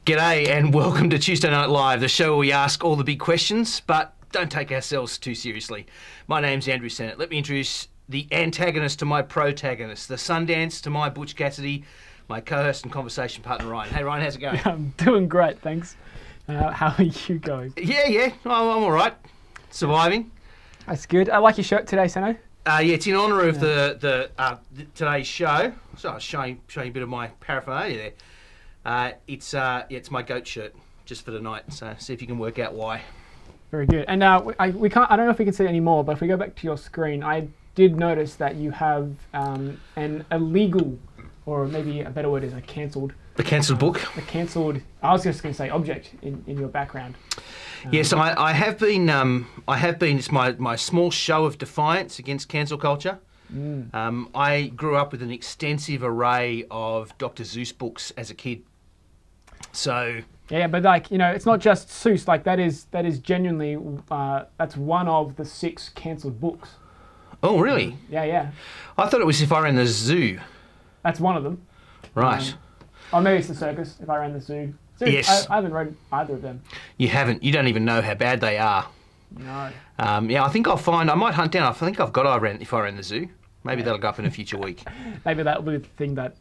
G'day and welcome to Tuesday Night Live, the show where we ask all the big questions, but don't take ourselves too seriously. My name's Andrew Sennett. Let me introduce the antagonist to my protagonist, the Sundance to my Butch Cassidy, my co-host and conversation partner, Ryan. Hey, Ryan, how's it going? I'm doing great, thanks. How are you going? Yeah, I'm all right. Surviving. That's good. I like your shirt today, Seno. Yeah, it's in honour of the today's show. So I was showing you a bit of my paraphernalia there. It's my goat shirt just for tonight. So see if you can work out why. Very good. And we can't. I don't know if we can see it anymore, but if we go back to your screen, I did notice that you have an illegal, or maybe a better word is a cancelled. The cancelled book. The cancelled. I was just going to say object in your background. Yes, I have been. It's my small show of defiance against cancel culture. I grew up with an extensive array of Dr. Seuss books as a kid. So yeah, but it's not just Seuss. That is genuinely that's one of the 6 cancelled books. Oh, really? Yeah. I thought it was If I Ran the Zoo. That's one of them. Right. Or maybe it's The Circus, If I Ran the Zoo. Yes. I haven't read either of them. You haven't. You don't even know how bad they are. No. Yeah, I think I might hunt down. I think I've got If I Ran the Zoo. Maybe that'll go up in a future week. Maybe that'll be the thing that...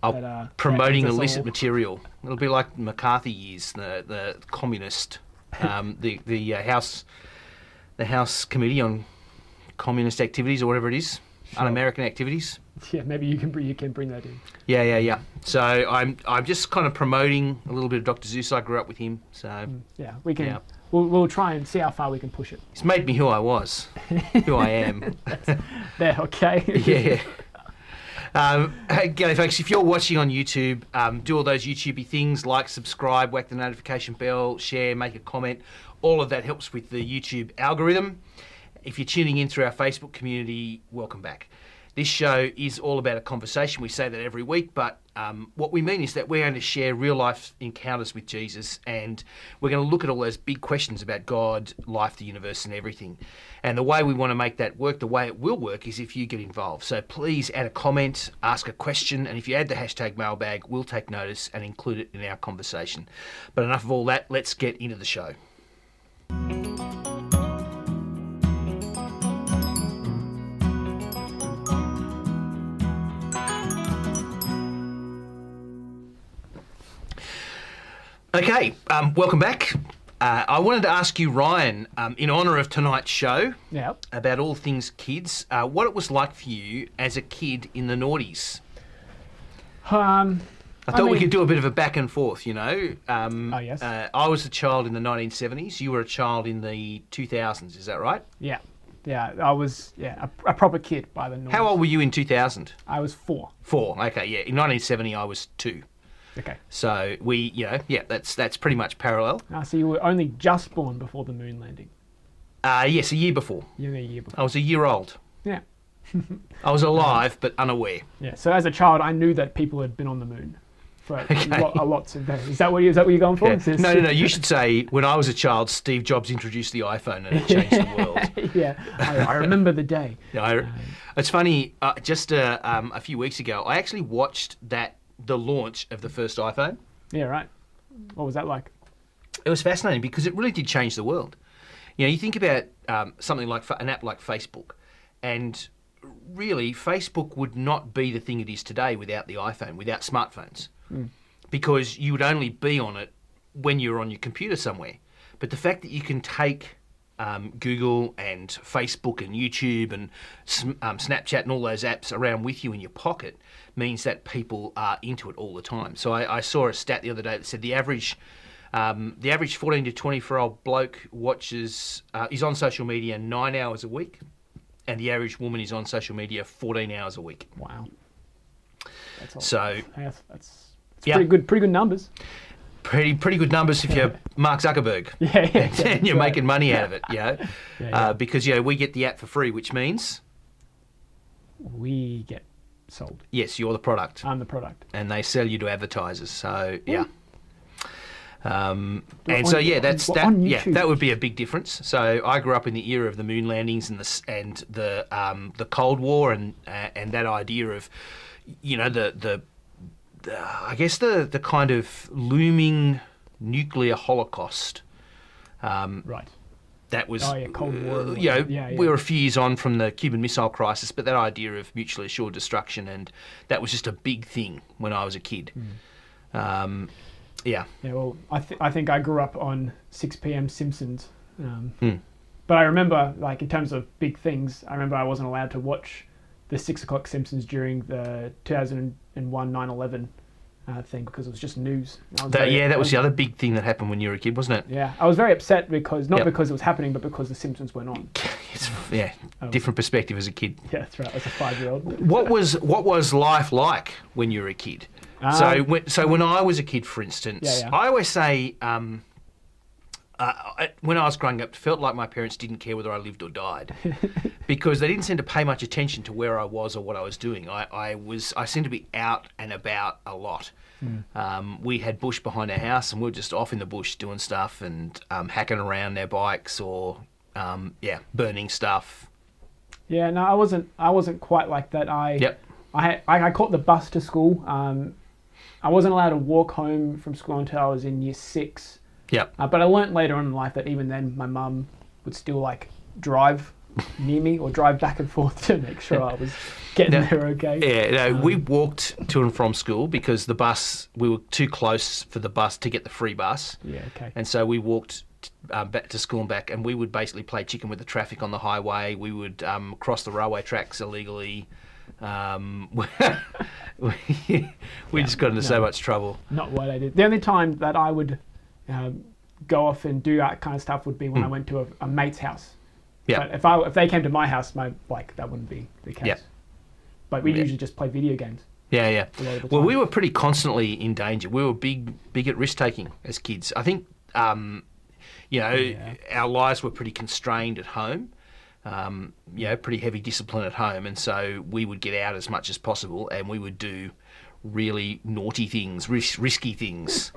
promoting illicit material. It'll be like McCarthy years, the communist, the House Committee on Communist Activities or whatever it is, sure. Un-American activities. Yeah, maybe you can bring that in. Yeah. So I'm just kind of promoting a little bit of Dr. Seuss. I grew up with him, so yeah, we can. Yeah. We'll try and see how far we can push it. It's made me who I was, who I am. There, okay. Yeah. Hey, g'day folks, if you're watching on YouTube, do all those YouTubey things, like, subscribe, whack the notification bell, share, make a comment. All of that helps with the YouTube algorithm. If you're tuning in through our Facebook community, welcome back. This show is all about a conversation. We say that every week, but what we mean is that we're going to share real-life encounters with Jesus, and we're going to look at all those big questions about God, life, the universe, and everything. And the way we want to make that work, the way it will work, is if you get involved. So please add a comment, ask a question, and if you add the hashtag mailbag, we'll take notice and include it in our conversation. But enough of all that, let's get into the show. Okay, welcome back. I wanted to ask you, Ryan, in honour of tonight's show, about all things kids, what it was like for you as a kid in the noughties. I thought we could do a bit of a back and forth, you know. Oh, yes. I was a child in the 1970s. You were a child in the 2000s, is that right? Yeah, I was a proper kid by the noughties. How old were you in 2000? I was 4. 4, okay, yeah. In 1970, I was 2. Okay. So that's pretty much parallel. So you were only just born before the moon landing? Yes, a year before. A year before. I was a year old. Yeah. I was alive but unaware. Yeah. So as a child, I knew that people had been on the moon for a lot of days. Is that what you're going for? Yeah. No. You should say when I was a child, Steve Jobs introduced the iPhone and it changed the world. Yeah. I remember the day. It's funny. Just a few weeks ago, I actually watched the launch of the first iPhone. Yeah, right. What was that like? It was fascinating because it really did change the world. You know, you think about something like an app like Facebook, and really Facebook would not be the thing it is today without the iPhone, without smartphones, because you would only be on it when you're on your computer somewhere. But the fact that you can take Google and Facebook and YouTube and Snapchat and all those apps around with you in your pocket means that people are into it all the time. So I saw a stat the other day that said the average 14 to 24-year-old bloke is on social media 9 hours a week, and the average woman is on social media 14 hours a week. Wow. That's pretty good numbers. Pretty good numbers if you're Mark Zuckerberg. And you're making money out of it, because we get the app for free, which means we get sold. Yes, you're the product. I'm the product. And they sell you to advertisers. So yeah. That would be a big difference. So I grew up in the era of the moon landings and the Cold War and that idea of, I guess the kind of looming nuclear holocaust. Right. That was, Cold War. We were a few years on from the Cuban Missile Crisis, but that idea of mutually assured destruction, and that was just a big thing when I was a kid. Yeah. Well, I think I grew up on 6 p.m. Simpsons. But I remember, like, in terms of big things, I remember I wasn't allowed to watch the 6 o'clock Simpsons during the 2001 9/11 thing because it was just news. That was the other big thing that happened when you were a kid, wasn't it? Yeah, I was very upset because, not because it was happening, but because the Simpsons went on. Different perspective as a kid. Yeah, that's right, as a 5-year-old. What was life like when you were a kid? So when I was a kid, for instance, I always say, when I was growing up, it felt like my parents didn't care whether I lived or died, because they didn't seem to pay much attention to where I was or what I was doing. I seemed to be out and about a lot. We had bush behind our house, and we were just off in the bush doing stuff and hacking around their bikes or burning stuff. Yeah, no, I wasn't quite like that. I caught the bus to school. I wasn't allowed to walk home from school until I was in year 6. Yep. But I learnt later on in life that even then my mum would still drive near me or drive back and forth to make sure I was getting there okay. Yeah, we walked to and from school because we were too close for the bus to get the free bus. Yeah, okay. And so we walked back to school and back, and we would basically play chicken with the traffic on the highway. We would cross the railway tracks illegally. We just got into so much trouble. Not what I did. The only time that I would go off and do that kind of stuff would be when I went to a mate's house. Yeah. But if they came to my house, that wouldn't be the case. Yeah. But we usually just play video games. Yeah. Well, we were pretty constantly in danger. We were big at risk taking as kids. I think our lives were pretty constrained at home. Pretty heavy discipline at home, and so we would get out as much as possible, and we would do really naughty things, risky things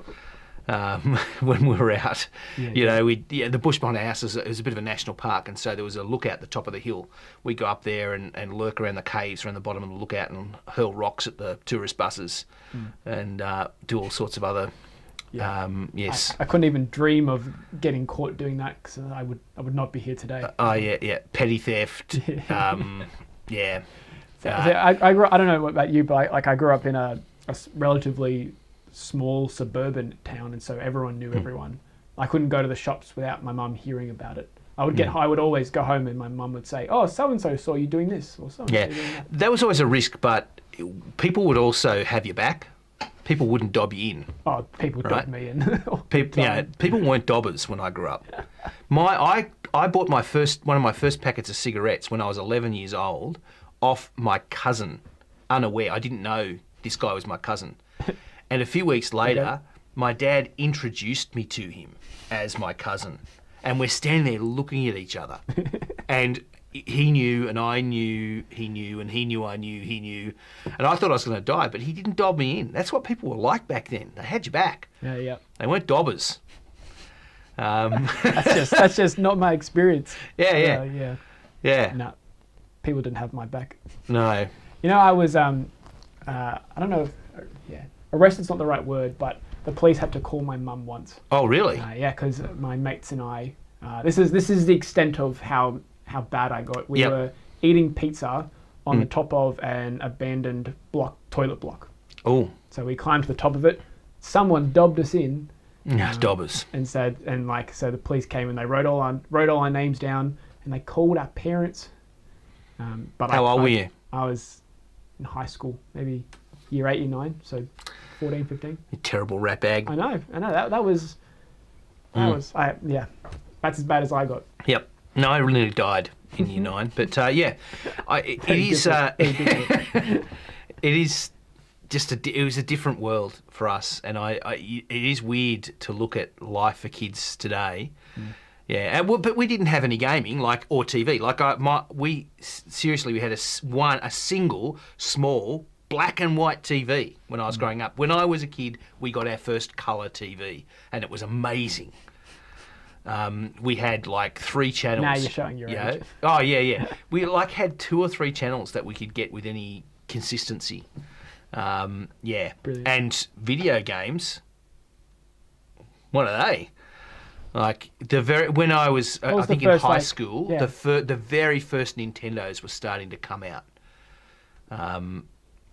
when we were out. The bush behind our house is a bit of a national park, and so there was a lookout at the top of the hill. We'd go up there and lurk around the caves around the bottom of the lookout and hurl rocks at the tourist buses and do all sorts of other... yes. I couldn't even dream of getting caught doing that because I would not be here today. Petty theft. Yeah. So, I don't know about you, but I grew up in a relatively small suburban town, and so everyone knew everyone. I couldn't go to the shops without my mum hearing about it. I would always go home and my mum would say, "Oh, so and so saw you doing this," or so and so doing that. That was always a risk, but people would also have your back. People wouldn't dob you in. Oh, people dobbed me in. People weren't dobbers when I grew up. I bought one of my first packets of cigarettes when I was 11 years old off my cousin, unaware. I didn't know this guy was my cousin. And a few weeks later, my dad introduced me to him as my cousin. And we're standing there looking at each other. And he knew, and I knew, he knew, and he knew, I knew, he knew. And I thought I was going to die, but he didn't dob me in. That's what people were like back then. They had your back. Yeah. They weren't dobbers. That's just not my experience. Yeah. No, people didn't have my back. No. I was, I don't know arrested's not the right word, but the police had to call my mum once. Oh, really? Because my mates and I, this is the extent of how bad I got. We were eating pizza on the top of an abandoned toilet block. Oh. So we climbed to the top of it. Someone dobbed us in. Dobbers. And so the police came and they wrote all our names down and they called our parents. How old were you? I was in high school, maybe year 8, year 9, so 14, 15. You terrible rat bag. I know. That was that's as bad as I got. Yep. No, I really died in year 9, but it was a different world for us, and it is weird to look at life for kids today. Yeah, but we didn't have any gaming or TV. We had a single small black and white TV when I was growing up. When I was a kid, we got our first colour TV, and it was amazing. We had 3 channels. Now you're showing your age. Oh yeah. We had 2 or 3 channels that we could get with any consistency. Brilliant. And video games. What are they? Like when I was, What I was the think in first, high like- school, yeah. the very first Nintendos were starting to come out.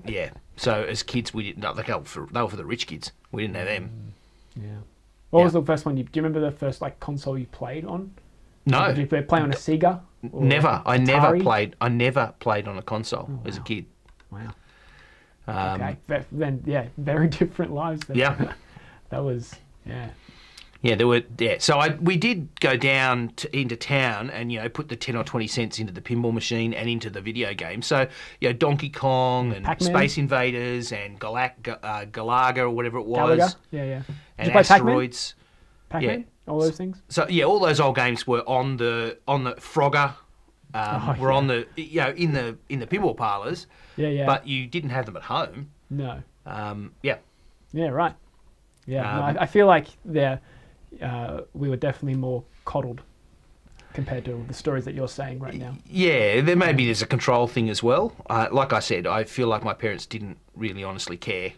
Yeah. So as kids, we didn't. They were for the rich kids. We didn't have them. Yeah. What Yeah. was the first one? Do you remember the first like console you played on? No, Did you play on a Sega? Or never. I Atari? never played on a console as a kid. Wow. Um, Okay. Then yeah, very different lives. Then. Yeah. That was yeah. Yeah, there were. Yeah, so we did go down into town and put the 10 or 20 cents into the pinball machine and into the video game. So Donkey Kong and Pac-Man? Space Invaders and Galaga or whatever it was, Galaga. Yeah, yeah. Did and you play Pac-Man? Asteroids. Pac-Man? Yeah. All those things. So yeah, all those old games were on the Frogger. Were on the in the pinball parlours. Yeah, yeah. But you didn't have them at home. No. Yeah. Yeah, right. Yeah, no, I feel like we were definitely more coddled compared to the stories that you're saying right now. Yeah, there's a control thing as well. Like I said, I feel like my parents didn't really honestly care.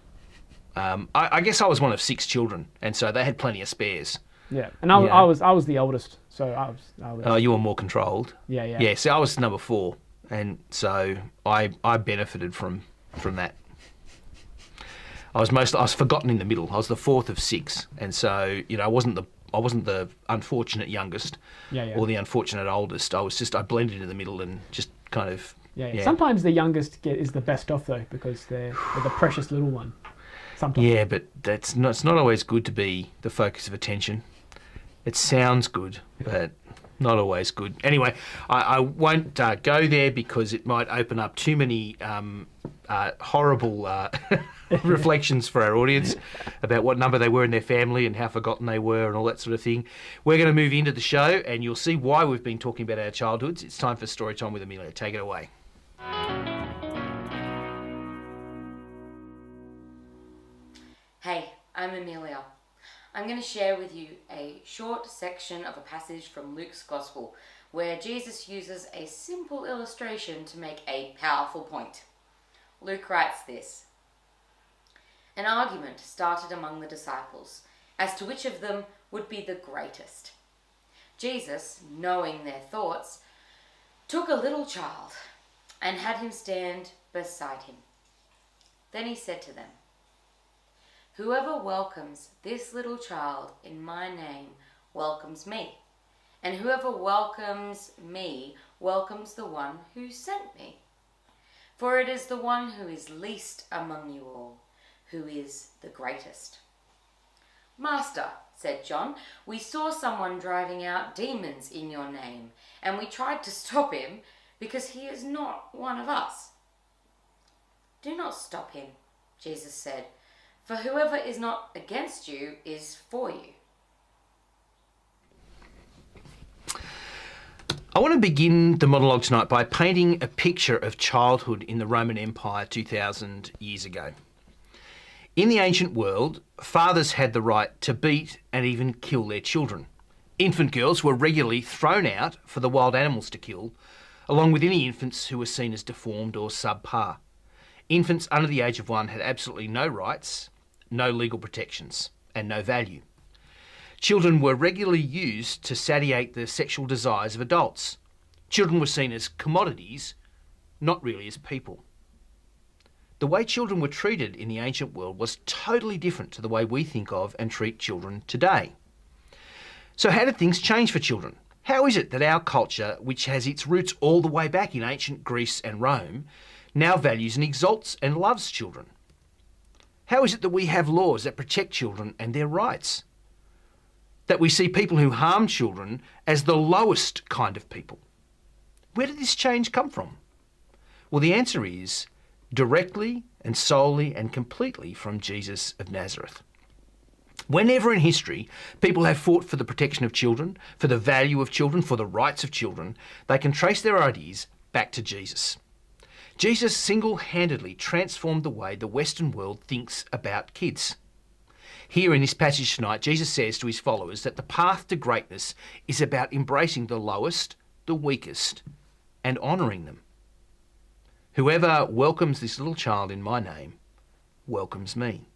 I guess I was one of 6 children, and so they had plenty of spares. Yeah, and I was the oldest, so I was. Oh, you were more controlled. Yeah, yeah. Yeah, so I was number 4, and so I benefited from that. I was forgotten in the middle. I was the 4th of 6, and so I wasn't the unfortunate youngest or the unfortunate oldest. I blended in the middle and just kind of. Yeah. Sometimes the youngest is the best off though, because they're the precious little one. Sometimes. Yeah, but it's not always good to be the focus of attention. It sounds good, but not always good. Anyway, I won't go there because it might open up too many horrible reflections for our audience about what number they were in their family and how forgotten they were and all that sort of thing. We're going to move into the show and you'll see why we've been talking about our childhoods. It's time for Story Time with Amelia. Take it away. Hey, I'm Amelia. I'm going to share with you a short section of a passage from Luke's Gospel where Jesus uses a simple illustration to make a powerful point. Luke writes this: An argument started among the disciples as to which of them would be the greatest. Jesus, knowing their thoughts, took a little child and had him stand beside him. Then he said to them, Whoever welcomes this little child in my name welcomes me, and whoever welcomes me welcomes the one who sent me. For it is the one who is least among you all who is the greatest. Master, said John, we saw someone driving out demons in your name, and we tried to stop him because he is not one of us. Do not stop him, Jesus said, for whoever is not against you is for you. I want to begin the monologue tonight by painting a picture of childhood in the Roman Empire 2,000 years ago. In the ancient world, fathers had the right to beat and even kill their children. Infant girls were regularly thrown out for the wild animals to kill, along with any infants who were seen as deformed or subpar. Infants under the age of 1 had absolutely no rights, no legal protections, and no value. Children were regularly used to satiate the sexual desires of adults. Children were seen as commodities, not really as people. The way children were treated in the ancient world was totally different to the way we think of and treat children today. So how did things change for children? How is it that our culture, which has its roots all the way back in ancient Greece and Rome, now values and exalts and loves children? How is it that we have laws that protect children and their rights? That we see people who harm children as the lowest kind of people? Where did this change come from? Well, the answer is directly and solely and completely from Jesus of Nazareth. Whenever in history people have fought for the protection of children, for the value of children, for the rights of children, they can trace their ideas back to Jesus. Jesus single-handedly transformed the way the Western world thinks about kids. Here in this passage tonight, Jesus says to his followers that the path to greatness is about embracing the lowest, the weakest, and honouring them. Whoever welcomes this little child in my name welcomes me.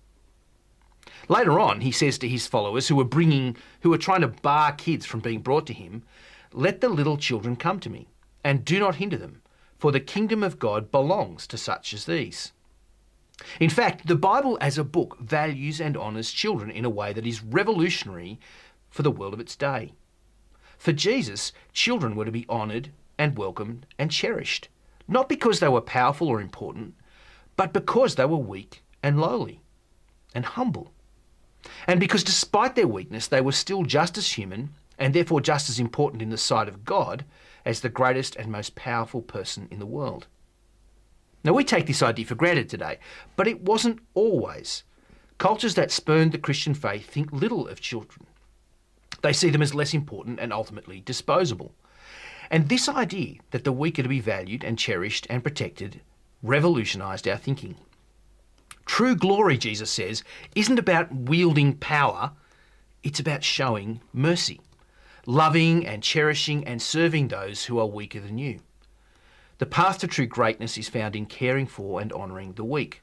Later on, he says to his followers who are trying to bar kids from being brought to him, "Let the little children come to me, and do not hinder them, for the kingdom of God belongs to such as these." In fact, the Bible as a book values and honours children in a way that is revolutionary for the world of its day. For Jesus, children were to be honoured and welcomed and cherished, not because they were powerful or important, but because they were weak and lowly and humble. And because despite their weakness, they were still just as human and therefore just as important in the sight of God as the greatest and most powerful person in the world. Now, we take this idea for granted today, but it wasn't always. Cultures that spurned the Christian faith think little of children. They see them as less important and ultimately disposable. And this idea that the weak are to be valued and cherished and protected revolutionised our thinking. True glory, Jesus says, isn't about wielding power, it's about showing mercy, loving and cherishing and serving those who are weaker than you. The path to true greatness is found in caring for and honouring the weak.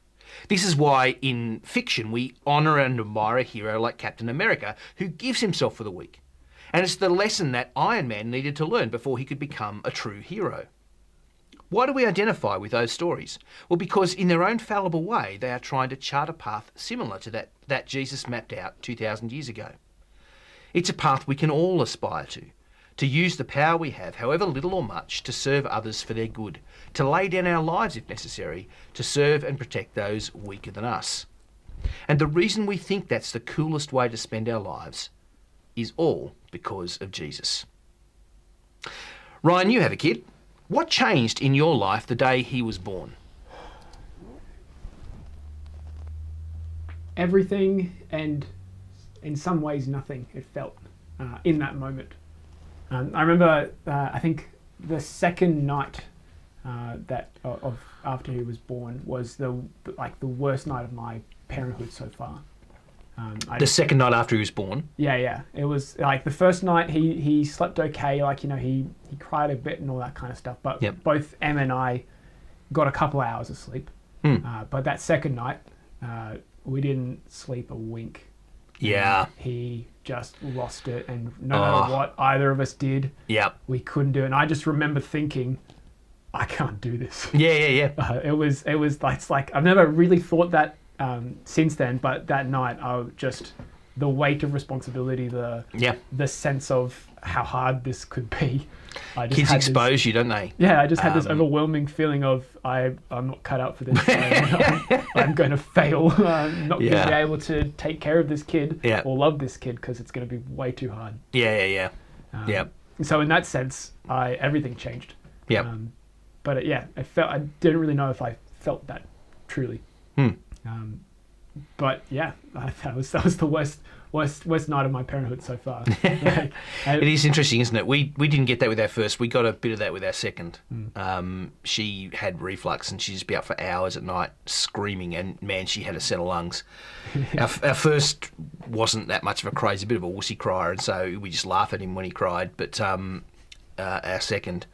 This is why in fiction we honour and admire a hero like Captain America who gives himself for the weak. And it's the lesson that Iron Man needed to learn before he could become a true hero. Why do we identify with those stories? Well, because in their own fallible way they are trying to chart a path similar to that Jesus mapped out 2,000 years ago. It's a path we can all aspire to use the power we have, however little or much, to serve others for their good, to lay down our lives if necessary, to serve and protect those weaker than us. And the reason we think that's the coolest way to spend our lives is all because of Jesus. Ryan, you have a kid. What changed in your life the day he was born? Everything, and in some ways nothing, it felt, in that moment. I remember, I think the second night of after he was born was the worst night of my parenthood so far. The second night after he was born? Yeah. It was like the first night he slept okay, he cried a bit and all that kind of stuff. But Yep. Both Em and I got a couple of hours of sleep. But that second night, we didn't sleep a wink. Yeah. He just lost it, and no matter what either of us did, we couldn't do it. And I just remember thinking, I can't do this. Yeah. It's like I've never really thought that since then, but that night the weight of responsibility, the sense of how hard this could be. Kids expose you, don't they? Yeah, I just had this overwhelming feeling of I'm not cut out for this. I'm going to fail. I'm not going to be able to take care of this kid or love this kid because it's going to be way too hard. Yeah. So in that sense, everything changed. Yeah. But I didn't really know if I felt that truly. But yeah, that was the worst night of my parenthood so far. It is interesting, isn't it? We didn't get that with our first. We got a bit of that with our second. She had reflux and she'd just be up for hours at night screaming, and man, she had a set of lungs. Our first wasn't that much of a crazy, a bit of a wussy crier, and so we just laugh at him when he cried. But our second,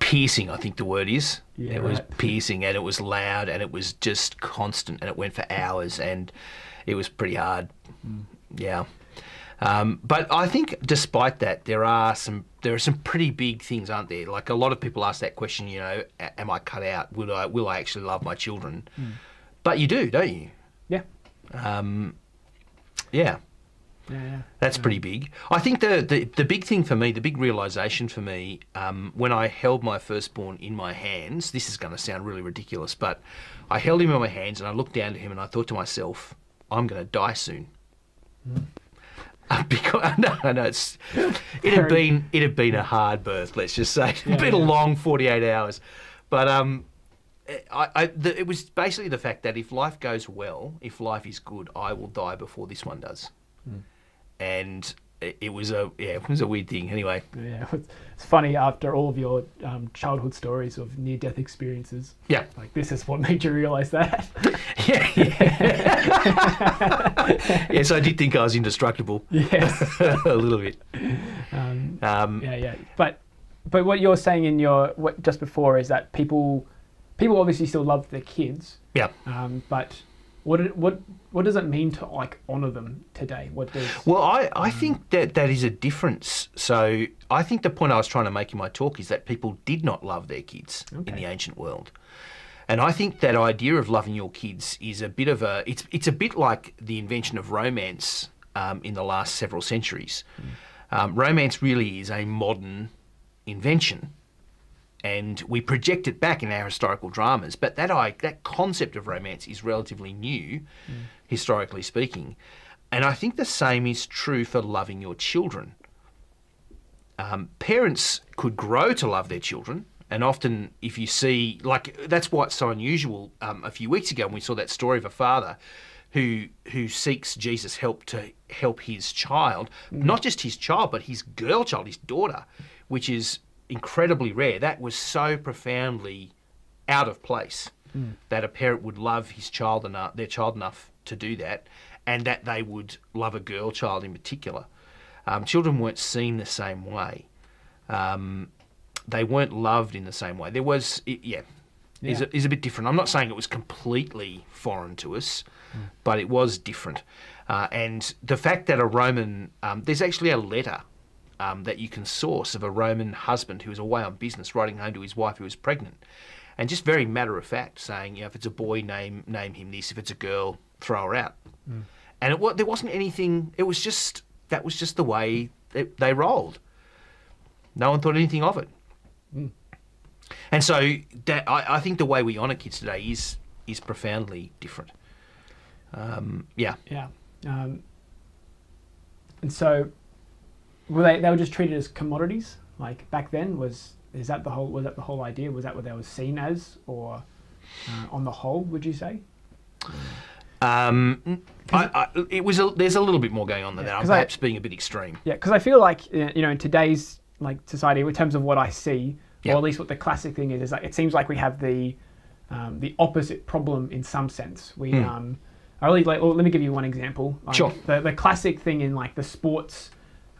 piercing, I think the word is. Yeah, it was piercing, and it was loud, and it was just constant, and it went for hours, and it was pretty hard. Yeah. But I think despite that, there are some pretty big things, aren't there? Like a lot of people ask that question, am I cut out? Will I actually love my children? But you do, don't you? Yeah. Yeah. Yeah. That's pretty big. I think the big thing for me, the big realisation for me, when I held my firstborn in my hands, this is going to sound really ridiculous, but I held him in my hands and I looked down to him and I thought to myself, I'm going to die soon. Because it had been a hard birth, let's just say. It had been a long 48 hours. But it was basically the fact that if life goes well, if life is good, I will die before this one does. And it was a weird thing. Anyway. Yeah, it's funny after all of your childhood stories of near-death experiences. Yeah, like this is what made you realise that. Yeah. Yes, I did think I was indestructible. Yes, a little bit. Yeah. But what you're saying just before is that people people obviously still love their kids. Yeah. But what does it mean to like honour them today? What does? Well, I think that is a difference. So I think the point I was trying to make in my talk is that people did not love their kids in the ancient world. And I think that idea of loving your kids is a bit of it's a bit like the invention of romance in the last several centuries. Romance really is a modern invention, and we project it back in our historical dramas. But that concept of romance is relatively new, historically speaking. And I think the same is true for loving your children. Parents could grow to love their children. And often if you see, like, that's why it's so unusual. A few weeks ago when we saw that story of a father who seeks Jesus' help to help his child, not just his child, but his girl child, his daughter, which is incredibly rare. That was so profoundly out of place that a parent would love their child enough to do that, and that they would love a girl child in particular. Children weren't seen the same way. They weren't loved in the same way. There was, is a bit different. I'm not saying it was completely foreign to us, but it was different. And the fact that a Roman, there's actually a letter that you can source of a Roman husband who was away on business writing home to his wife who was pregnant. And just very matter of fact saying, if it's a boy, name him this. If it's a girl, throw her out. And there wasn't anything, that was just the way they rolled. No one thought anything of it. And so that, I think the way we honour kids today is profoundly different. Yeah. And so they were just treated as commodities, like back then? Was that the whole idea? Was that what they were seen as, or on the whole, would you say? There's a little bit more going on than that. I'm perhaps being a bit extreme. Yeah, because I feel like in today's society, in terms of what I see, or at least what the classic thing is like it seems like we have the opposite problem in some sense. I really let me give you one example. Sure. The classic thing in like the sports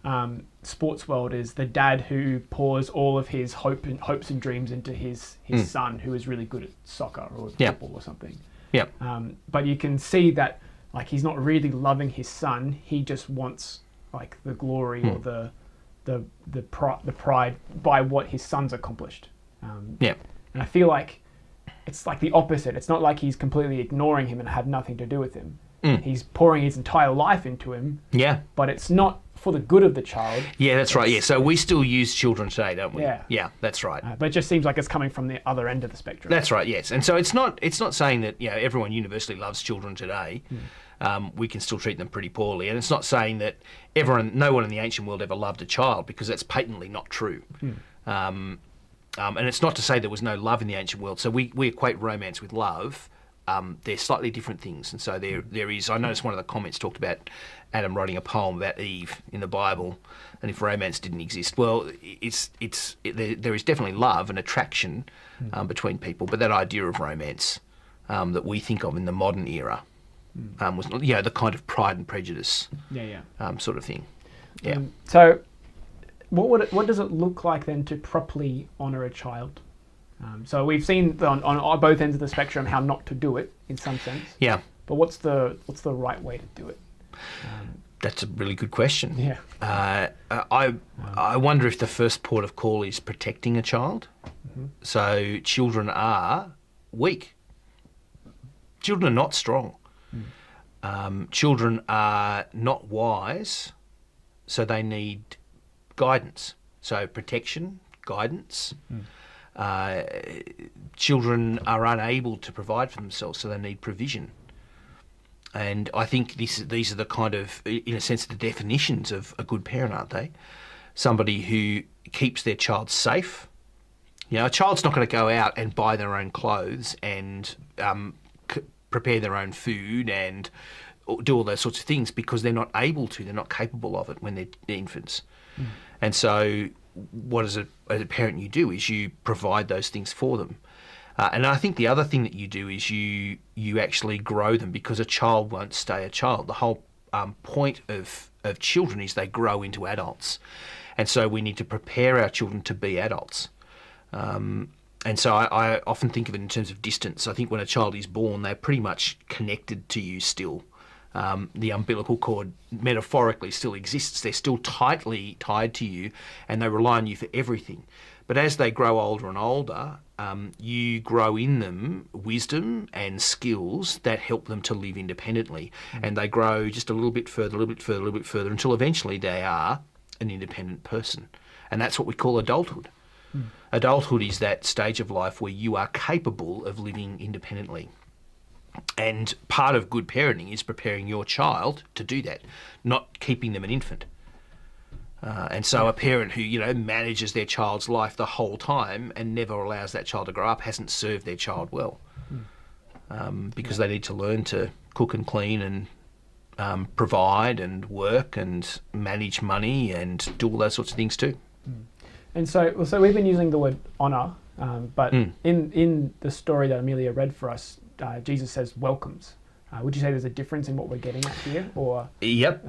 world is the dad who pours all of his hopes and dreams into his son who is really good at soccer or football or something. Yeah. But you can see that like he's not really loving his son. He just wants like the glory or the pride by what his son's accomplished. And I feel like it's like the opposite. It's not like he's completely ignoring him and had nothing to do with him. He's pouring his entire life into him. Yeah. But it's not for the good of the child. Yeah, that's right. Yeah. So we still use children today, don't we? Yeah. Yeah, that's right. But it just seems like it's coming from the other end of the spectrum. That's right. Yes. And so it's not saying that everyone universally loves children today. We can still treat them pretty poorly, and it's not saying that no one in the ancient world ever loved a child, because that's patently not true. And it's not to say there was no love in the ancient world. So we equate romance with love. They're slightly different things, and so there is. I noticed one of the comments talked about Adam writing a poem about Eve in the Bible, and if romance didn't exist, well, there is definitely love and attraction between people, but that idea of romance that we think of in the modern era was the kind of Pride and Prejudice sort of thing. Yeah. So, what does it look like then to properly honour a child? So we've seen on both ends of the spectrum how not to do it in some sense. Yeah. But what's the right way to do it? That's a really good question. Yeah. I wonder if the first port of call is protecting a child. So children are weak. Children are not strong. Children are not wise, so they need guidance. So protection, guidance. Children are unable to provide for themselves, so they need provision. And I think these are the kind of, in a sense, the definitions of a good parent, aren't they? Somebody who keeps their child safe. A child's not going to go out and buy their own clothes and prepare their own food and do all those sorts of things because they're not able to, they're not capable of it when they're infants. And so what as a parent you do is you provide those things for them. And I think the other thing that you do is you actually grow them, because a child won't stay a child. The whole point of children is they grow into adults. And so we need to prepare our children to be adults. And so I often think of it in terms of distance. I think when a child is born, they're pretty much connected to you still. The umbilical cord metaphorically still exists. They're still tightly tied to you, and they rely on you for everything. But as they grow older and older, you grow in them wisdom and skills that help them to live independently. And they grow just a little bit further, a little bit further, a little bit further, until eventually they are an independent person. And that's what we call adulthood. Adulthood is that stage of life where you are capable of living independently. And part of good parenting is preparing your child to do that, not keeping them an infant. And so a parent who, manages their child's life the whole time and never allows that child to grow up hasn't served their child well. Because they need to learn to cook and clean and provide and work and manage money and do all those sorts of things too. And so we've been using the word honour, but in the story that Amelia read for us, Jesus says welcomes. Would you say there's a difference in what we're getting at here? Or Yep.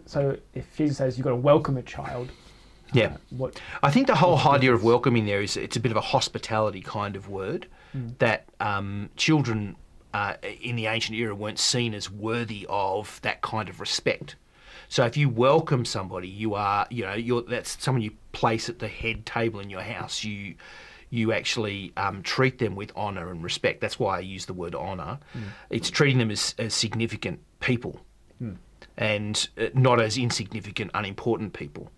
So if Jesus says you've got to welcome a child, I think the whole idea of welcoming there is it's a bit of a hospitality kind of word that children in the ancient era weren't seen as worthy of that kind of respect. So if you welcome somebody, that's someone you place at the head table in your house. You actually treat them with honour and respect. That's why I use the word honour. It's treating them as significant people and not as insignificant, unimportant people.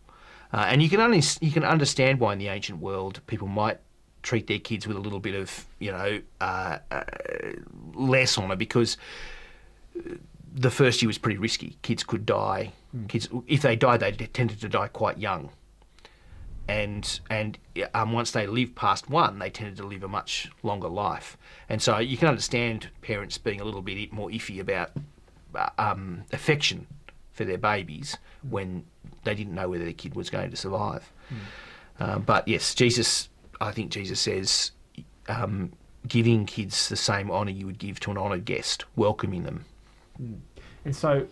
And you can understand why in the ancient world people might treat their kids with a little bit of less honour, because the first year was pretty risky. Kids could die. Kids, if they died, they tended to die quite young. And once they lived past one, they tended to live a much longer life. And so you can understand parents being a little bit more iffy about affection for their babies when they didn't know whether their kid was going to survive. But yes, I think Jesus says giving kids the same honour you would give to an honoured guest, welcoming them. And so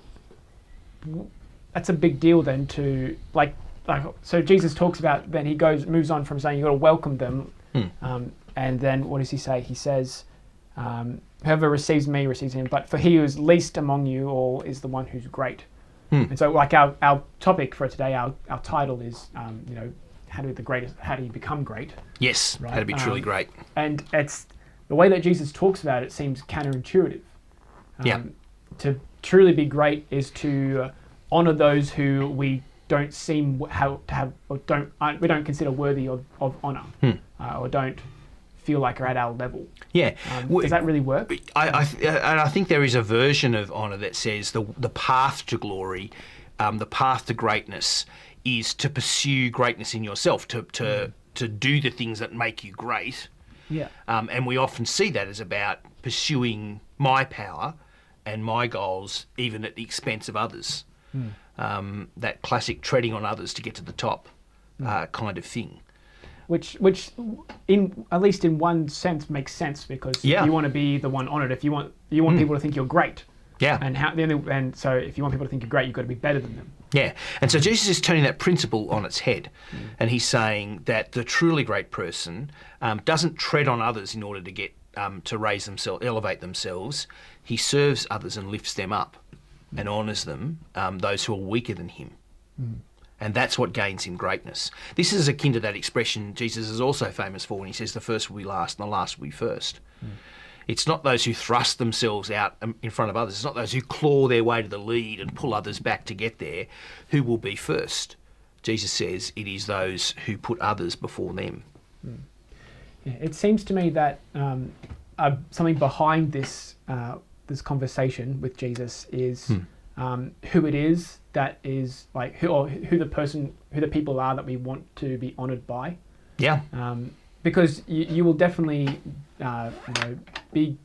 that's a big deal then to so Jesus talks about, then he moves on from saying you've got to welcome them, and then what does he say? He says, whoever receives me receives him, but for he who is least among you all is the one who's great. And so our topic for today, our title is how do you become great? Yes, right? How to be truly great. And it's the way that Jesus talks about it seems counterintuitive. To truly be great is to honour those who we don't seem we don't consider worthy of honour, or don't feel like are at our level. Yeah. Does that really work? I think there is a version of honour that says the path to glory, the path to greatness is to pursue greatness in yourself, to do the things that make you great. Yeah. And we often see that as about pursuing my power and my goals, even at the expense of others. That classic treading on others to get to the top kind of thing. Which in at least in one sense makes sense, because you want to be the one honoured. If you want people to think you're great. Yeah. And so if you want people to think you're great, you've got to be better than them. Yeah. And so Jesus is turning that principle on its head, and he's saying that the truly great person doesn't tread on others in order to get to raise themselves, elevate themselves. He serves others and lifts them up and honours them, those who are weaker than him. And that's what gains him greatness. This is akin to that expression Jesus is also famous for when he says the first will be last and the last will be first. It's not those who thrust themselves out in front of others. It's not those who claw their way to the lead and pull others back to get there who will be first. Jesus says it is those who put others before them. Yeah, it seems to me that something behind this this conversation with Jesus is who it is that is like who the people are that we want to be honoured by. Yeah. Because you will definitely be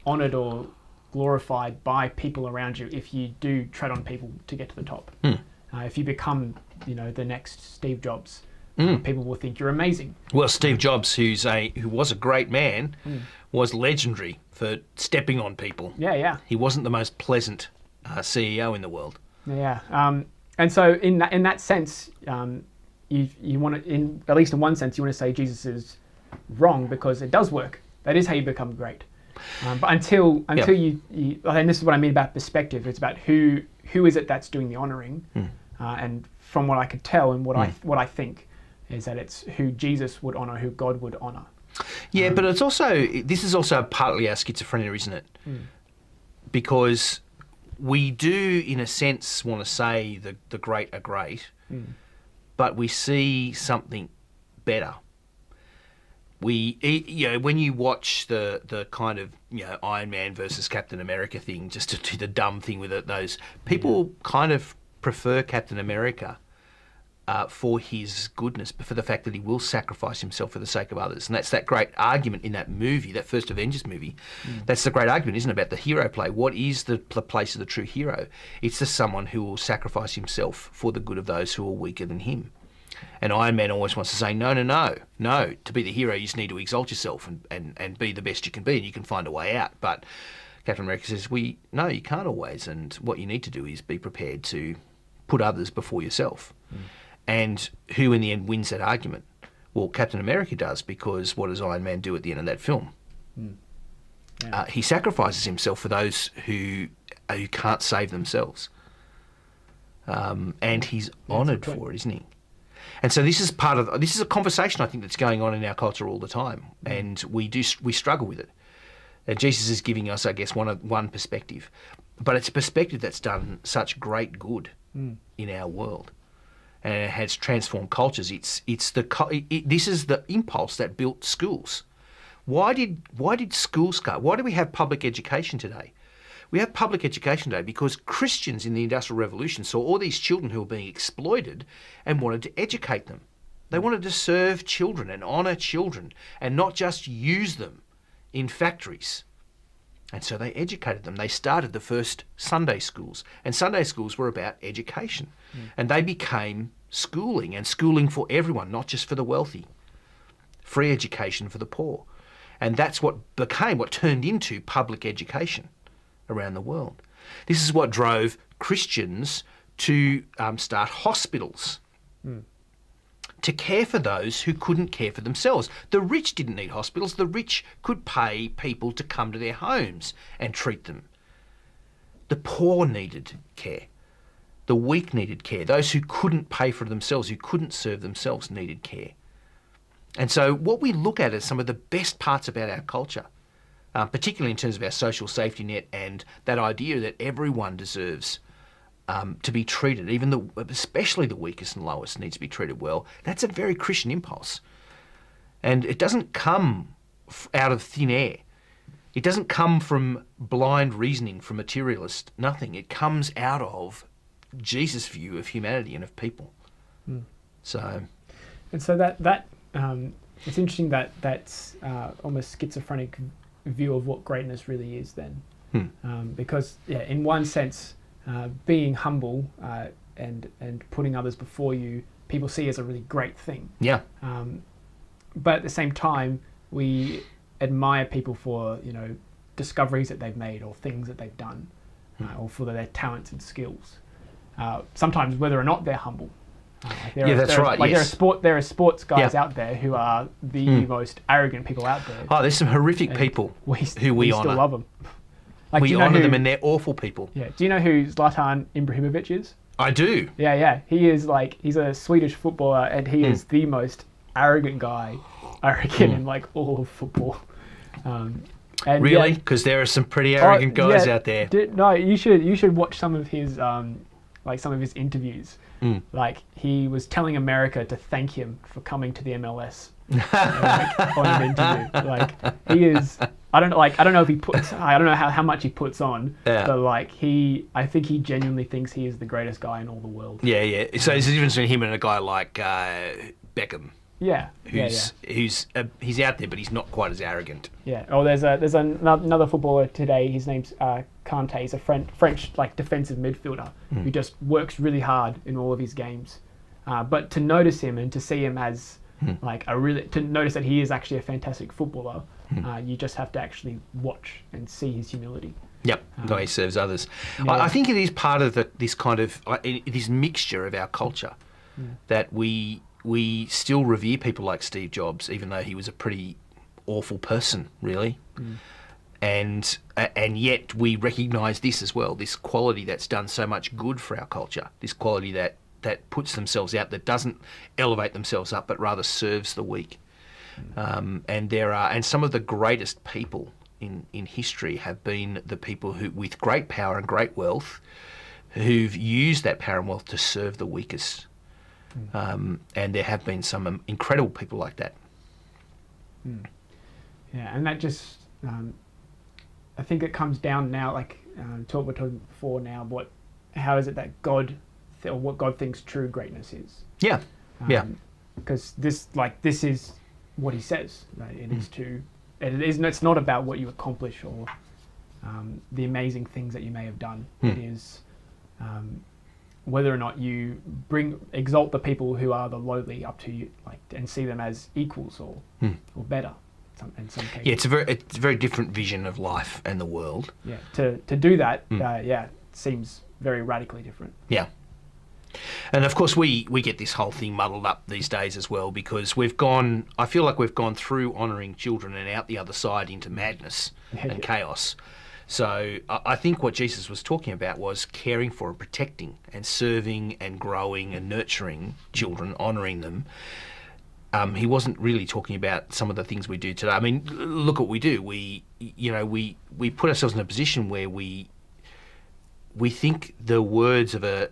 honoured or glorified by people around you if you do tread on people to get to the top. If you become the next Steve Jobs, people will think you're amazing. Well, Steve Jobs, who was a great man, was legendary for stepping on people. Yeah. He wasn't the most pleasant CEO in the world. Yeah. And so in that sense, you want to, at least in one sense, you want to say Jesus is wrong because it does work. That is how you become great. But until you, and this is what I mean about perspective. It's about who is it that's doing the honouring, and from what I could tell and what I think is that it's who Jesus would honour, who God would honour. Yeah, but this is also partly our schizophrenia, isn't it? Because we do, in a sense, want to say the great are great, but we see something better. When you watch the kind of Iron Man versus Captain America thing, just to do the dumb thing with it, those people kind of prefer Captain America for his goodness, but for the fact that he will sacrifice himself for the sake of others. And that's that great argument in that movie, that first Avengers movie. That's the great argument, isn't it, about the hero play? What is the place of the true hero? It's the someone who will sacrifice himself for the good of those who are weaker than him. And Iron Man always wants to say, no. To be the hero, you just need to exalt yourself and be the best you can be, and you can find a way out. But Captain America says, no, you can't always. And what you need to do is be prepared to put others before yourself. And who in the end wins that argument? Well, Captain America does, because what does Iron Man do at the end of that film? He sacrifices himself for those who can't save themselves. And he's honoured for it, isn't he? And so this is a conversation I think that's going on in our culture all the time, and we struggle with it. And Jesus is giving us, I guess, one perspective, but it's a perspective that's done such great good in our world, and it has transformed cultures. This is the impulse that built schools. Why did schools go? Why do we have public education today? We have public education today because Christians in the Industrial Revolution saw all these children who were being exploited and wanted to educate them. They wanted to serve children and honour children and not just use them in factories. And so they educated them. They started the first Sunday schools, and Sunday schools were about education. And they became schooling, and schooling for everyone, not just for the wealthy. Free education for the poor. And that's what turned into public education around the world. This is what drove Christians to start hospitals to care for those who couldn't care for themselves. The rich didn't need hospitals. The rich could pay people to come to their homes and treat them. The poor needed care. The weak needed care. Those who couldn't pay for themselves, who couldn't serve themselves, needed care. And so what we look at as some of the best parts about our culture, particularly in terms of our social safety net and that idea that everyone deserves to be treated, especially the weakest and lowest needs to be treated well. That's a very Christian impulse. And it doesn't come out of thin air. It doesn't come from blind reasoning from materialist nothing. It comes out of Jesus' view of humanity and of people. So that it's interesting that's almost schizophrenic view of what greatness really is then. Because in one sense, being humble and putting others before you, people see as a really great thing. But at the same time, we admire people for discoveries that they've made or things that they've done, or for their talents and skills. Sometimes whether or not they're humble. That's right. There are sports guys out there who are the most arrogant people out there. Oh, there's some horrific people who we honour. Still love them. We honour them, and they're awful people. Yeah. Do you know who Zlatan Ibrahimovic is? I do. Yeah. He is he's a Swedish footballer, and he is the most arrogant guy, I reckon, in all of football. And really? Because there are some pretty arrogant guys out there. No, you should watch some of his some of his interviews. He was telling America to thank him for coming to the MLS on an interview. He is. I don't know if he puts. I don't know how much he puts on. But I think he genuinely thinks he is the greatest guy in all the world. Yeah. So there's a difference between him and a guy like Beckham. He's out there, but he's not quite as arrogant. Yeah. Oh, there's another footballer today. His name's Kante. He's a French defensive midfielder who just works really hard in all of his games. But to notice him and to see him as to notice that he is actually a fantastic footballer, you just have to actually watch and see his humility. Yep, the way he serves others. I think it is part of this kind of this mixture of our culture that we we still revere people like Steve Jobs, even though he was a pretty awful person, really. And yet we recognise this as well, this quality that's done so much good for our culture, this quality that puts themselves out, that doesn't elevate themselves up, but rather serves the weak. And some of the greatest people in history have been the people who, with great power and great wealth, who've used that power and wealth to serve the weakest. And there have been some incredible people like that. Yeah, and that just, I think it comes down now, like we're talking before now, how is it that what God thinks true greatness is? Yeah, Because this is what He says. Right? It's not about what you accomplish or the amazing things that you may have done. It is whether or not you exalt the people who are the lowly up to you, and see them as equals or better. In some cases. Yeah, it's a very different vision of life and the world. Yeah, to do that, seems very radically different. Yeah. And of course we get this whole thing muddled up these days as well, because I feel like we've gone through honouring children and out the other side into madness and chaos. So I think what Jesus was talking about was caring for and protecting and serving and growing and nurturing children, honouring them. He wasn't really talking about some of the things we do today. I mean, look what we do. We put ourselves in a position where we think the words of a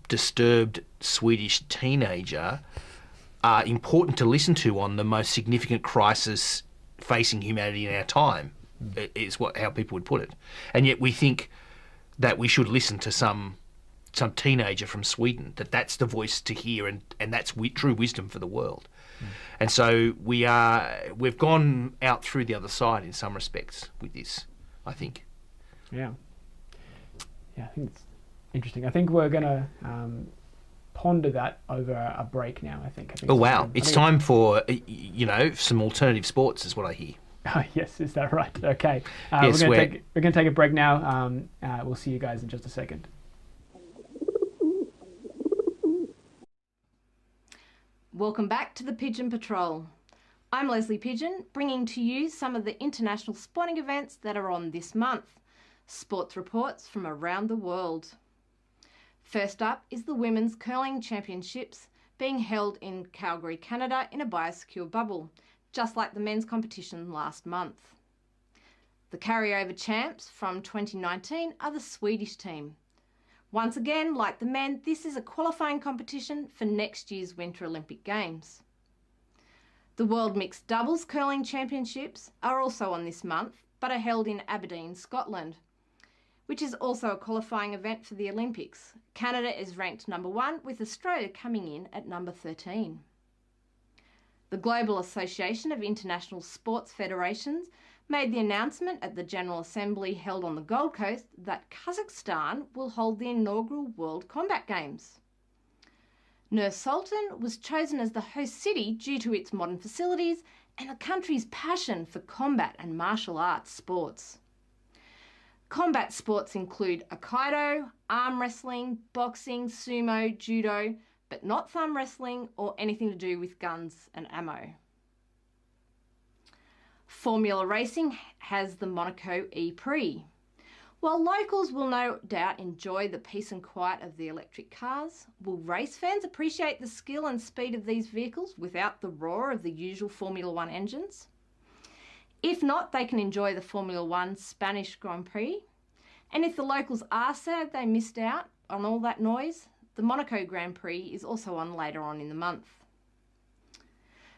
disturbed Swedish teenager are important to listen to on the most significant crisis facing humanity in our time, is how people would put it. And yet we think that we should listen to some teenager from Sweden, that's the voice to hear, and that's true wisdom for the world. And so we've gone out through the other side in some respects with this, I think. Yeah, I think it's interesting. I think we're going to ponder that over a break now, I think. Oh, wow. It's time for, some alternative sports is what I hear. Yes, is that right? Okay. Yes, we're going to take a break now. We'll see you guys in just a second. Welcome back to the Pigeon Patrol. I'm Leslie Pigeon, bringing to you some of the international sporting events that are on this month. Sports reports from around the world. First up is the Women's Curling Championships being held in Calgary, Canada in a biosecure bubble, just like the men's competition last month. The carryover champs from 2019 are the Swedish team. Once again, like the men, this is a qualifying competition for next year's Winter Olympic Games. The World Mixed Doubles Curling Championships are also on this month, but are held in Aberdeen, Scotland, which is also a qualifying event for the Olympics. Canada is ranked number 1, with Australia coming in at number 13. The Global Association of International Sports Federations made the announcement at the General Assembly held on the Gold Coast that Kazakhstan will hold the inaugural World Combat Games. Nur Sultan was chosen as the host city due to its modern facilities and the country's passion for combat and martial arts sports. Combat sports include aikido, arm wrestling, boxing, sumo, judo, but not thumb wrestling or anything to do with guns and ammo. Formula Racing has the Monaco E-Prix. While locals will no doubt enjoy the peace and quiet of the electric cars, will race fans appreciate the skill and speed of these vehicles without the roar of the usual Formula One engines? If not, they can enjoy the Formula One Spanish Grand Prix. And if the locals are sad they missed out on all that noise, the Monaco Grand Prix is also on later on in the month.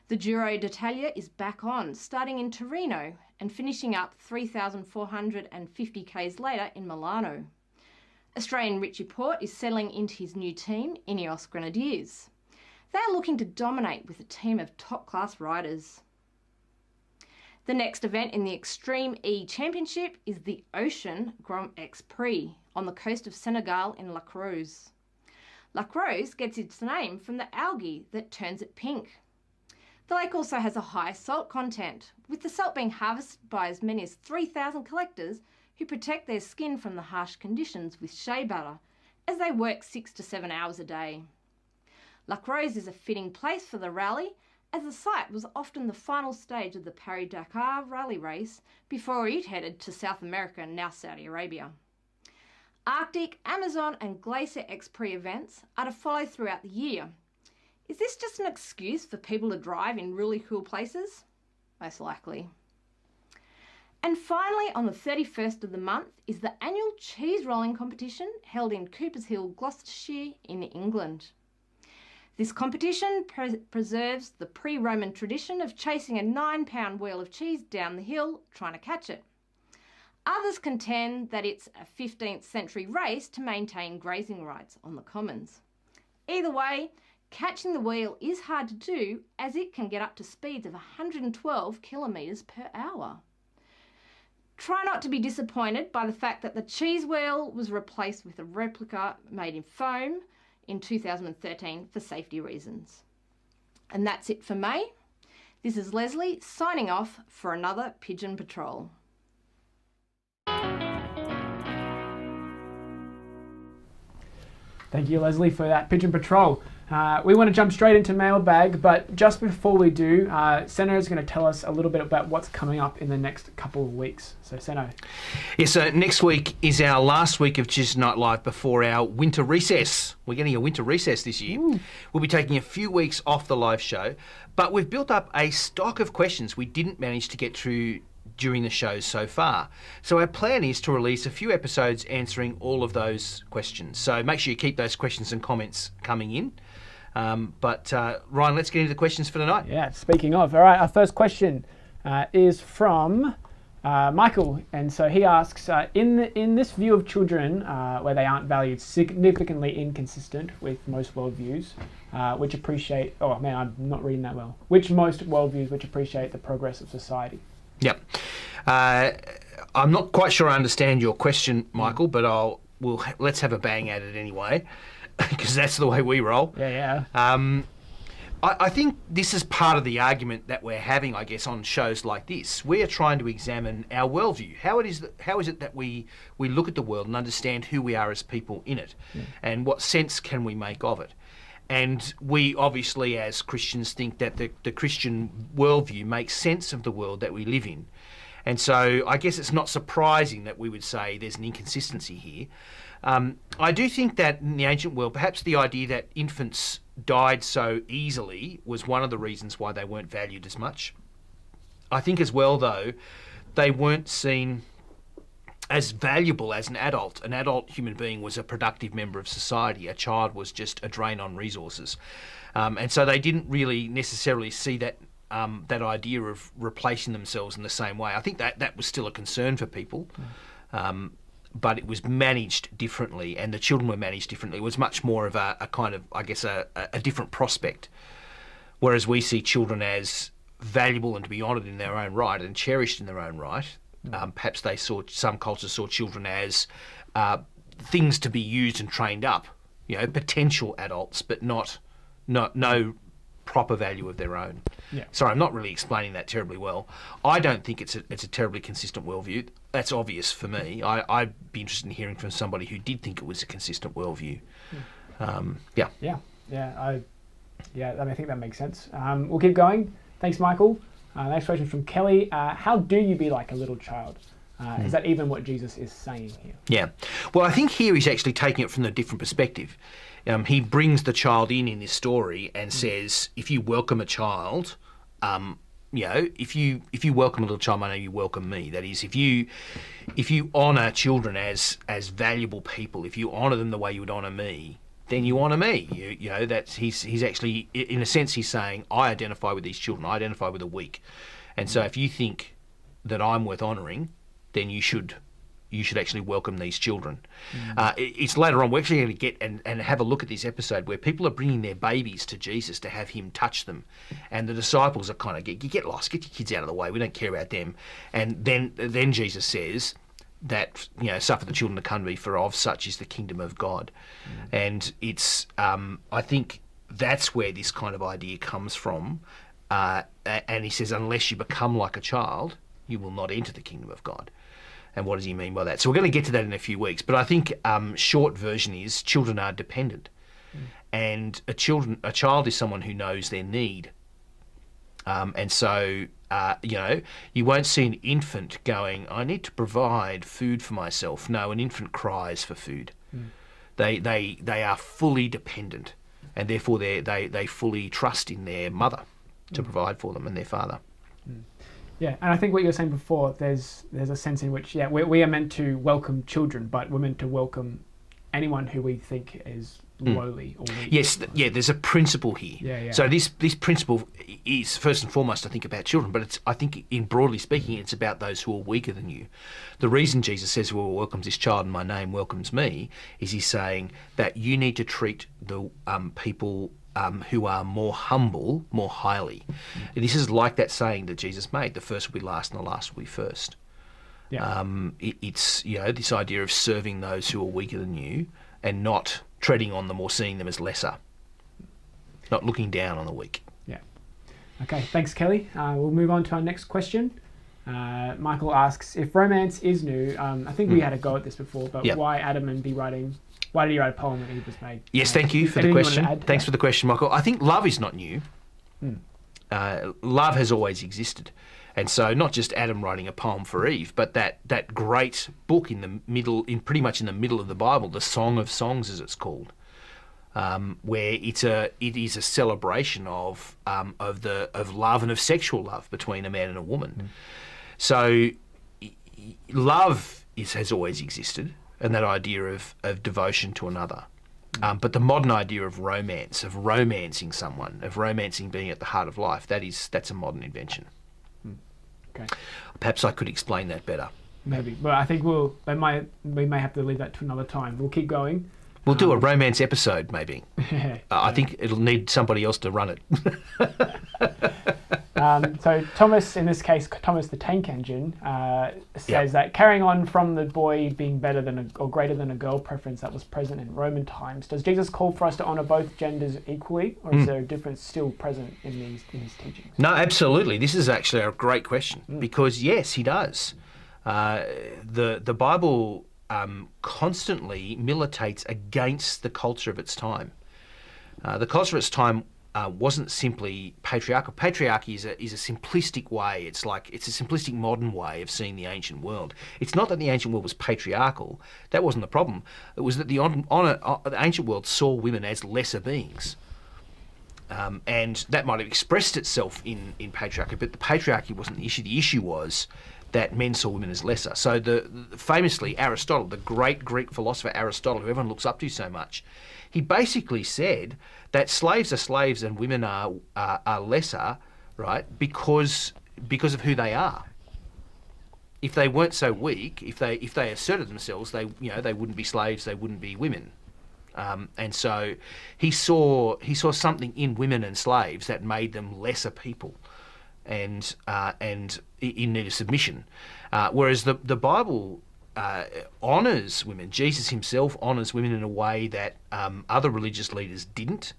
The Giro d'Italia is back on, starting in Torino and finishing up 3,450 k's later in Milano. Australian Richie Porte is settling into his new team, Ineos Grenadiers. They are looking to dominate with a team of top-class riders. The next event in the Extreme E Championship is the Ocean Grand X Prix on the coast of Senegal in La Croze. La Croze gets its name from the algae that turns it pink. The lake also has a high salt content, with the salt being harvested by as many as 3,000 collectors who protect their skin from the harsh conditions with shea butter as they work 6 to 7 hours a day. Lacrose is a fitting place for the rally, as the site was often the final stage of the Paris-Dakar rally race before it headed to South America and now Saudi Arabia. Arctic, Amazon and Glacier Express events are to follow throughout the year. Is this just an excuse for people to drive in really cool places? Most likely. And finally, on the 31st of the month is the annual cheese rolling competition held in Coopers Hill, Gloucestershire in England. This competition preserves the pre-Roman tradition of chasing a 9-pound wheel of cheese down the hill trying to catch it. Others contend that it's a 15th century race to maintain grazing rights on the commons. Either way, catching the wheel is hard to do as it can get up to speeds of 112 kilometres per hour. Try not to be disappointed by the fact that the cheese wheel was replaced with a replica made in foam in 2013 for safety reasons. And that's it for May. This is Leslie signing off for another Pigeon Patrol. Thank you, Leslie, for that Pigeon Patrol. We want to jump straight into mailbag, but just before we do, Seno is going to tell us a little bit about what's coming up in the next couple of weeks. So, Seno. Yeah, so next week is our last week of Tuesday Night Live before our winter recess. We're getting a winter recess this year. Ooh. We'll be taking a few weeks off the live show, but we've built up a stock of questions we didn't manage to get through during the shows so far. So our plan is to release a few episodes answering all of those questions. So make sure you keep those questions and comments coming in. But Ryan, let's get into the questions for tonight. Yeah, speaking of, all right, our first question is from Michael. And so he asks, in this view of children, where they aren't valued, significantly inconsistent with most worldviews, which appreciate, oh man, I'm not reading that well, which most worldviews which appreciate the progress of society. Yep. I'm not quite sure I understand your question, Michael, but let's have a bang at it anyway, because that's the way we roll. Yeah. I think this is part of the argument that we're having, I guess, on shows like this. We are trying to examine our worldview. How is it that we look at the world and understand who we are as people in it, and what sense can we make of it? And we obviously, as Christians, think that the Christian worldview makes sense of the world that we live in. And so I guess it's not surprising that we would say there's an inconsistency here. I do think that in the ancient world, perhaps the idea that infants died so easily was one of the reasons why they weren't valued as much. I think as well, though, they weren't seen as valuable as an adult. An adult human being was a productive member of society. A child was just a drain on resources. And so they didn't really necessarily see that idea of replacing themselves in the same way. I think that was still a concern for people, but it was managed differently, and the children were managed differently. It was much more of a kind of, I guess, a different prospect. Whereas we see children as valuable and to be honoured in their own right and cherished in their own right. Perhaps some cultures saw children as things to be used and trained up, potential adults, but no proper value of their own. Yeah. Sorry, I'm not really explaining that terribly well. I don't think it's a terribly consistent worldview. That's obvious for me. I'd be interested in hearing from somebody who did think it was a consistent worldview. Yeah. I think that makes sense. We'll keep going. Thanks, Michael. Next question from Kelly. How do you be like a little child? Is that even what Jesus is saying here? Yeah. Well, I think here he's actually taking it from a different perspective. He brings the child in this story and says, if you welcome a child, if you welcome a little child, I know you welcome me. That is, if you honour children as valuable people, if you honour them the way you would honour me, then you honour me. He's actually, in a sense, he's saying, I identify with these children. I identify with the weak. And so if you think that I'm worth honouring, then you should actually welcome these children. It's later on, we're actually going to get and have a look at this episode where people are bringing their babies to Jesus to have him touch them. And the disciples are kind of, you get lost, get your kids out of the way, we don't care about them. And then Jesus says that, suffer the children to come to me, for of such is the kingdom of God. And it's, I think that's where this kind of idea comes from. And he says, unless you become like a child, you will not enter the kingdom of God. And what does he mean by that? So we're going to get to that in a few weeks. But I think short version is children are dependent. And a child is someone who knows their need. And so, you won't see an infant going, I need to provide food for myself. No, an infant cries for food. They are fully dependent, and therefore they fully trust in their mother to provide for them and their father. Yeah, and I think what you were saying before, there's a sense in which, we are meant to welcome children, but we're meant to welcome anyone who we think is lowly or weak. Yes, there's a principle here. Yeah. So this principle is first and foremost, I think, about children, but I think in broadly speaking, it's about those who are weaker than you. The reason Jesus says, whoever welcomes this child in my name welcomes me, is he's saying that you need to treat the people who are more humble more highly. This is like that saying that Jesus made, the first will be last and the last will be first. Yeah. It's this idea of serving those who are weaker than you and not treading on them or seeing them as lesser, not looking down on the weak. Yeah. Okay, thanks, Kelly. We'll move on to our next question. Michael asks, if romance is new, I think we had a go at this before, but why Adam and why did he write a poem when Eve was made? Yes, thank you for the question. Thanks for the question, Michael. I think love is not new. Love has always existed. And so not just Adam writing a poem for Eve, but that great book pretty much in the middle of the Bible, the Song of Songs as it's called, where it is a celebration of love and of sexual love between a man and a woman. So love has always existed, and that idea of devotion to another. But the modern idea of romance, of romancing someone, of romancing being at the heart of life, that's a modern invention. Okay. Perhaps I could explain that better. Maybe, but I think we may have to leave that to another time. We'll keep going. We'll do a romance episode, maybe. I think it'll need somebody else to run it. So Thomas, in this case, Thomas the Tank Engine, says that carrying on from the boy being better than or greater than a girl preference that was present in Roman times, does Jesus call for us to honour both genders equally, or is there a difference still present in his teachings? No, absolutely. This is actually a great question because yes, he does. The Bible constantly militates against the culture of its time. The culture of its time wasn't simply patriarchal. Patriarchy is a simplistic way. It's a simplistic modern way of seeing the ancient world. It's not that the ancient world was patriarchal. That wasn't the problem. It was that the ancient world saw women as lesser beings. And that might have expressed itself in patriarchy, but the patriarchy wasn't the issue. The issue was that men saw women as lesser. So famously, Aristotle, the great Greek philosopher Aristotle, who everyone looks up to so much, he basically said that slaves are slaves and women are lesser, right? Because of who they are. If they weren't so weak, if they asserted themselves, they wouldn't be slaves, they wouldn't be women. And so he saw something in women and slaves that made them lesser people, and in need of submission. Whereas the Bible honours women. Jesus himself honours women in a way that other religious leaders didn't.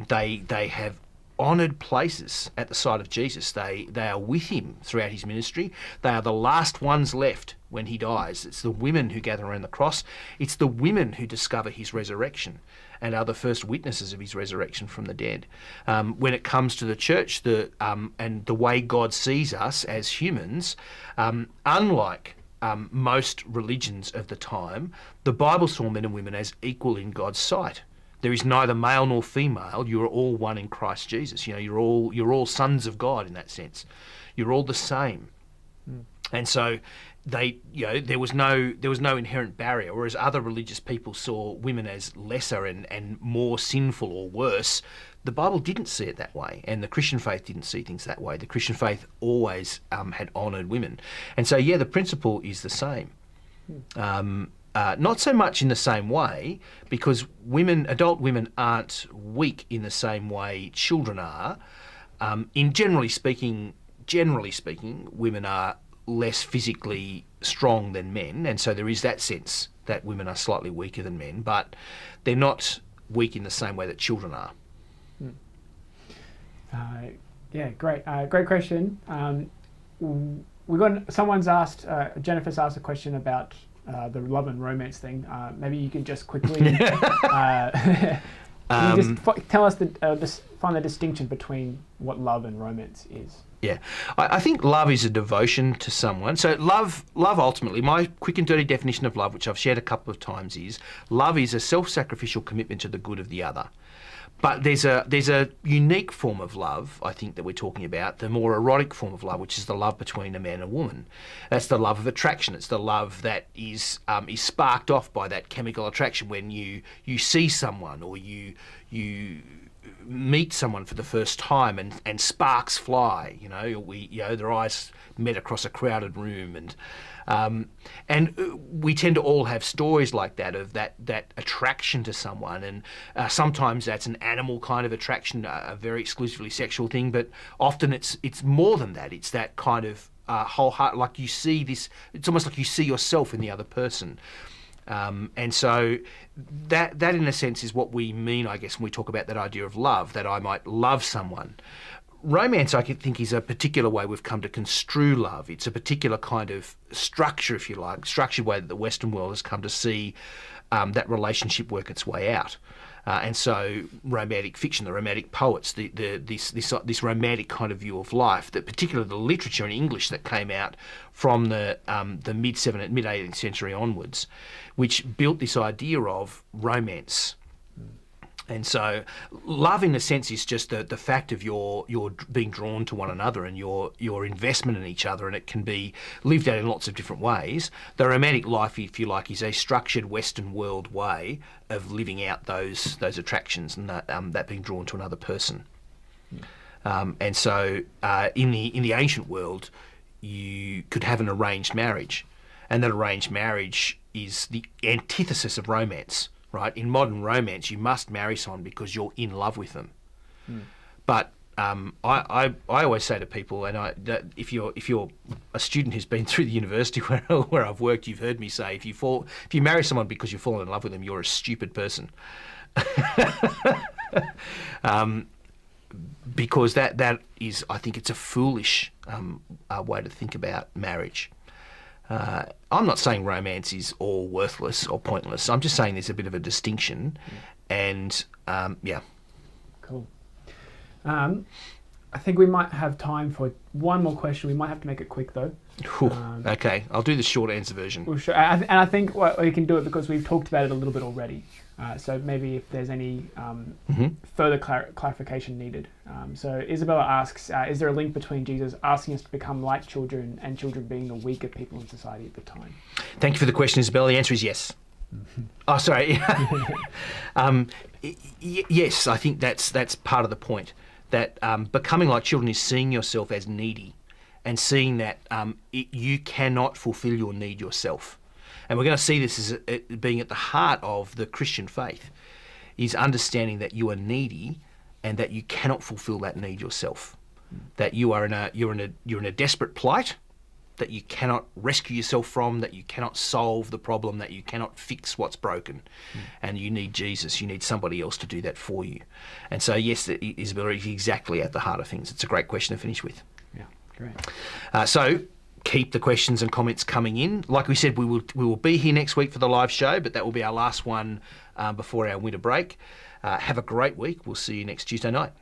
They have honoured places at the side of Jesus. They are with him throughout his ministry. They are the last ones left when he dies. It's the women who gather around the cross. It's the women who discover his resurrection and are the first witnesses of his resurrection from the dead. When it comes to the church, and the way God sees us as humans, unlike most religions of the time, the Bible saw men and women as equal in God's sight. There is neither male nor female. You are all one in Christ Jesus. You're all sons of God in that sense. You're all the same. And so there was no inherent barrier. Whereas other religious people saw women as lesser and more sinful or worse, the Bible didn't see it that way, and the Christian faith didn't see things that way. The Christian faith always had honoured women, and so the principle is the same. Not so much in the same way, because adult women aren't weak in the same way children are. Generally speaking, women are less physically strong than men, and so there is that sense that women are slightly weaker than men, but they're not weak in the same way that children are. Great question. Jennifer's asked a question about the love and romance thing. Maybe you can just quickly can you just tell us find the distinction between what love and romance is. Yeah, I think love is a devotion to someone. So love ultimately, my quick and dirty definition of love, which I've shared a couple of times, is love is a self-sacrificial commitment to the good of the other. But there's a unique form of love, I think, that we're talking about, the more erotic form of love, which is the love between a man and a woman. That's the love of attraction. It's the love that is sparked off by that chemical attraction when you see someone or you meet someone for the first time and sparks fly. Their eyes met across a crowded room, and we tend to all have stories like that of that attraction to someone, and sometimes that's an animal kind of attraction, a very exclusively sexual thing, but often it's more than that. It's that kind of wholehearted, like you see this. It's almost like you see yourself in the other person. And so that in a sense is what we mean, I guess, when we talk about that idea of love, that I might love someone. Romance, I think, is a particular way we've come to construe love. It's a particular kind of structure, if you like, structured way that the Western world has come to see that relationship work its way out. And so romantic fiction, the romantic poets, this romantic kind of view of life, that particularly the literature in English that came out from the mid 18th century onwards, which built this idea of romance. And so love, in a sense, is just the fact of your being drawn to one another and your investment in each other, and it can be lived out in lots of different ways. The romantic life, if you like, is a structured Western world way of living out those attractions and that being drawn to another person. And so in the ancient world, you could have an arranged marriage, and that arranged marriage is the antithesis of romance. Right? In modern romance, you must marry someone because you're in love with them. But I always say to people, that if you're a student who's been through the university where I've worked, you've heard me say, if you marry someone because you've fallen in love with them, you're a stupid person. Because that is, I think, it's a foolish way to think about marriage. I'm not saying romance is all worthless or pointless. I'm just saying there's a bit of a distinction, and yeah. Cool. I think we might have time for one more question. We might have to make it quick though. Okay, I'll do the short answer version. Well, sure. And I think we can do it because we've talked about it a little bit already. So maybe if there's any further clarification needed. So Isabella asks, is there a link between Jesus asking us to become like children and children being the weaker people in society at the time? Thank you for the question, Isabella. The answer is yes. Oh, sorry. Yes, I think that's part of the point. That becoming like children is seeing yourself as needy and seeing that you cannot fulfill your need yourself. And we're going to see this as being at the heart of the Christian faith, is understanding that you are needy and that you cannot fulfill that need yourself. That you're in a desperate plight that you cannot rescue yourself from, that you cannot solve the problem, that you cannot fix what's broken. And you need Jesus, you need somebody else to do that for you. And so yes, Isabella is exactly at the heart of things. It's a great question to finish with. Yeah, great. So keep the questions and comments coming in. Like we said, we will be here next week for the live show, but that will be our last one before our winter break. Have a great week. We'll see you next Tuesday night.